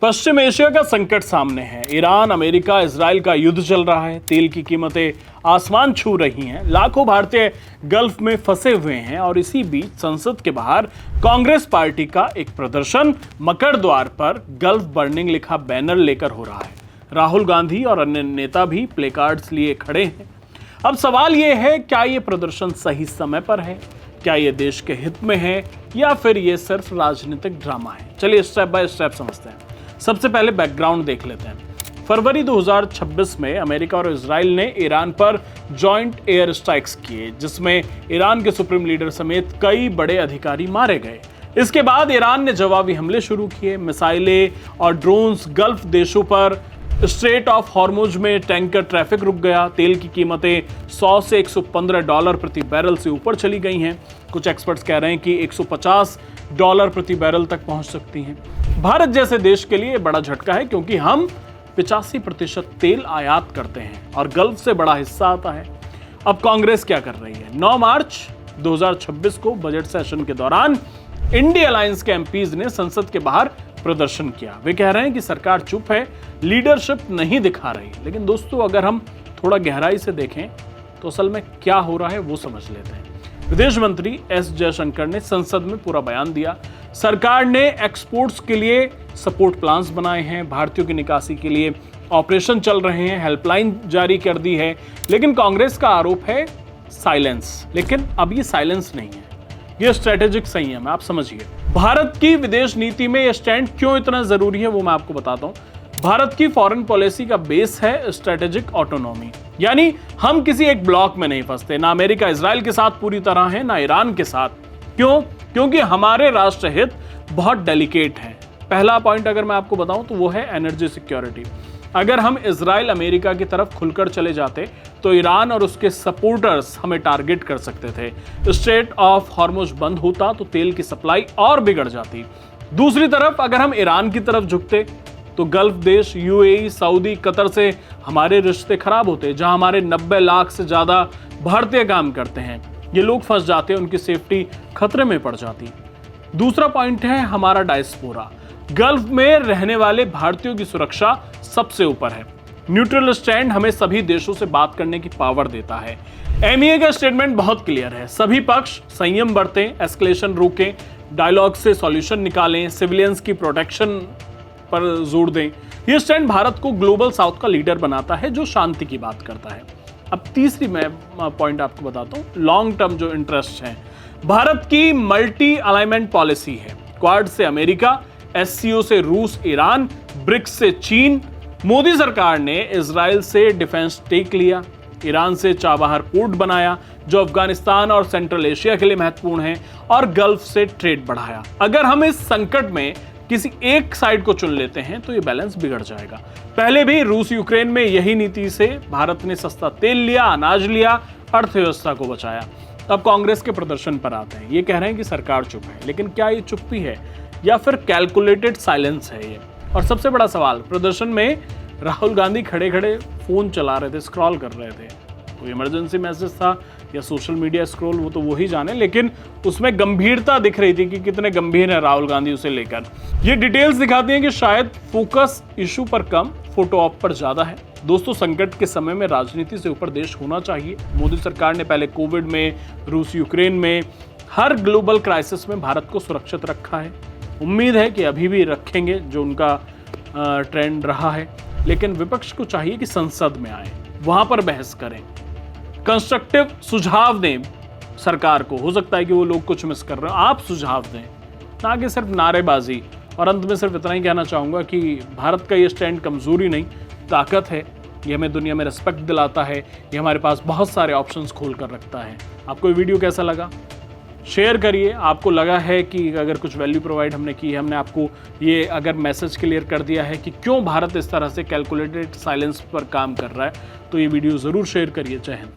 पश्चिम Asia का संकट सामने है। ईरान, अमेरिका, इजराइल का युद्ध चल रहा है। तेल की कीमतें आसमान छू रही हैं। लाखों भारतीय गल्फ में फंसे हुए हैं और इसी बीच संसद के बाहर कांग्रेस पार्टी का एक प्रदर्शन मकर द्वार पर गल्फ बर्निंग लिखा बैनर लेकर हो रहा है। राहुल गांधी और अन्य नेता भी प्लेकार्ड्स लिए खड़े हैं। अब सवाल यह है, क्या ये प्रदर्शन सही समय पर है? क्या ये देश के हित में है या फिर ये सिर्फ राजनीतिक ड्रामा है? चलिए स्टेप बाय स्टेप समझते हैं। सबसे पहले बैकग्राउंड देख लेते हैं। फरवरी 2026 में अमेरिका और इजराइल ने ईरान पर जॉइंट एयर स्ट्राइक्स किए, जिसमें ईरान के सुप्रीम लीडर समेत कई बड़े अधिकारी मारे गए। इसके बाद ईरान ने जवाबी हमले शुरू किए। मिसाइलें और ड्रोन्स गल्फ देशों पर। स्ट्रेट ऑफ हॉर्मुज में टैंकर ट्रैफिक रुक गया। तेल की कीमतें 100 से $115 प्रति बैरल से ऊपर चली गई हैं। कुछ एक्सपर्ट्स कह रहे हैं कि $150 प्रति बैरल तक पहुंच सकती हैं। भारत जैसे देश के लिए बड़ा झटका है, क्योंकि हम 85% तेल आयात करते हैं और गल्फ से बड़ा हिस्सा आता है। अब कांग्रेस क्या कर रही है? 9 मार्च 2026 को बजट सेशन के दौरान इंडिया अलायंस के एमपीज ने संसद के बाहर प्रदर्शन किया। वे कह रहे हैं कि सरकार चुप है, लीडरशिप नहीं दिखा रही। लेकिन दोस्तों, अगर हम थोड़ा गहराई से देखें तो असल में क्या हो रहा है वो समझ लेते हैं। विदेश मंत्री एस जयशंकर ने संसद में पूरा बयान दिया। सरकार ने एक्सपोर्ट्स के लिए सपोर्ट प्लान्स बनाए हैं, भारतीयों की निकासी के लिए ऑपरेशन चल रहे हैं, हेल्पलाइन जारी कर दी है। लेकिन कांग्रेस का आरोप है साइलेंस। लेकिन अब ये साइलेंस नहीं है, ये स्ट्रेटेजिक संयम है। आप समझिए, भारत की विदेश नीति में यह स्टैंड क्यों इतना जरूरी है वो मैं आपको बताता हूं। भारत की फॉरेन पॉलिसी का बेस है स्ट्रेटेजिक ऑटोनॉमी, यानी हम किसी एक ब्लॉक में नहीं फंसते। ना अमेरिका इजराइल के साथ पूरी तरह है, ना ईरान के साथ। क्यों? क्योंकि हमारे राष्ट्र हित बहुत डेलिकेट है। पहला पॉइंट अगर मैं आपको बताऊं तो वो है एनर्जी सिक्योरिटी। अगर हम इजराइल, अमेरिका की तरफ खुलकर चले जाते तो ईरान और उसके सपोर्टर्स हमें टारगेट कर सकते थे। स्ट्रेट ऑफ हॉर्मुज बंद होता तो तेल की सप्लाई और बिगड़ जाती। दूसरी तरफ अगर हम ईरान की तरफ झुकते तो गल्फ देश यूएई, सऊदी, कतर से हमारे रिश्ते खराब होते, जहां हमारे 90 लाख से ज्यादा भारतीय काम करते हैं। ये लोग फंस जाते, उनकी सेफ्टी खतरे में पड़ जाती। दूसरा पॉइंट है हमारा डायस्पोरा। गल्फ में रहने वाले भारतीयों की सुरक्षा सबसे ऊपर है। न्यूट्रल स्टैंड हमें सभी देशों से बात करने की पावर देता है। एमईए का स्टेटमेंट बहुत क्लियर है। सभी पक्ष संयम बरतें, एस्केलेशन रोकें, डायलॉग से सॉल्यूशन निकालें, सिविलियंस की प्रोटेक्शन पर जोर दें। यह स्टैंड भारत को ग्लोबल साउथ का लीडर बनाता है, जो शांति की बात करता है। अब तीसरी मैं पॉइंट आपको बताता हूं, लॉन्ग टर्म जो इंटरेस्ट है। भारत की मल्टी अलाइनमेंट पॉलिसी है। क्वाड से अमेरिका, एससीओ से रूस, ईरान, ब्रिक्स से चीन। मोदी सरकार ने इजराइल से डिफेंस टेक लिया, ईरान से चाबहार पोर्ट बनाया जो अफगानिस्तान और सेंट्रल एशिया के लिए महत्वपूर्ण है, और गल्फ से ट्रेड बढ़ाया। अगर हम इस संकट में किसी एक साइड को चुन लेते हैं तो ये बैलेंस बिगड़ जाएगा। पहले भी रूस यूक्रेन में यही नीति से भारत ने सस्ता तेल लिया, अनाज लिया, अर्थव्यवस्था को बचाया। अब कांग्रेस के प्रदर्शन पर आते हैं। ये कह रहे हैं कि सरकार चुप है, लेकिन क्या ये चुप्पी है या फिर कैलकुलेटेड साइलेंस है ये? और सबसे बड़ा सवाल, प्रदर्शन में राहुल गांधी खड़े खड़े फोन चला रहे थे, स्क्रॉल कर रहे थे। कोई इमरजेंसी मैसेज था या सोशल मीडिया स्क्रॉल, वो तो वही जाने, लेकिन उसमें गंभीरता दिख रही थी कि कितने गंभीर है राहुल गांधी उसे लेकर। ये डिटेल्स दिखाती हैं कि शायद फोकस इशू पर कम, फोटो ऑप पर ज्यादा है। दोस्तों, संकट के समय में राजनीति से ऊपर देश होना चाहिए। मोदी सरकार ने पहले कोविड में, रूस यूक्रेन में, हर ग्लोबल क्राइसिस में भारत को सुरक्षित रखा है। उम्मीद है कि अभी भी रखेंगे, जो उनका ट्रेंड रहा है। लेकिन विपक्ष को चाहिए कि संसद में आए, वहां पर बहस करें, कंस्ट्रक्टिव सुझाव दें सरकार को। हो सकता है कि वो लोग कुछ मिस कर रहे हो, आप सुझाव दें, ना कि सिर्फ नारेबाजी। और अंत में सिर्फ इतना ही कहना चाहूंगा कि भारत का ये स्टैंड कमजोरी नहीं, ताकत है। ये हमें दुनिया में रिस्पेक्ट दिलाता है, ये हमारे पास बहुत सारे ऑप्शंस खोल कर रखता है। आपको ये वीडियो कैसा लगा? शेयर करिए। आपको लगा है कि अगर कुछ वैल्यू प्रोवाइड हमने की है, हमने आपको ये अगर मैसेज क्लियर कर दिया है कि क्यों भारत इस तरह से कैलकुलेटेड साइलेंस पर काम कर रहा है, तो ये वीडियो ज़रूर शेयर करिए। जय हिंद।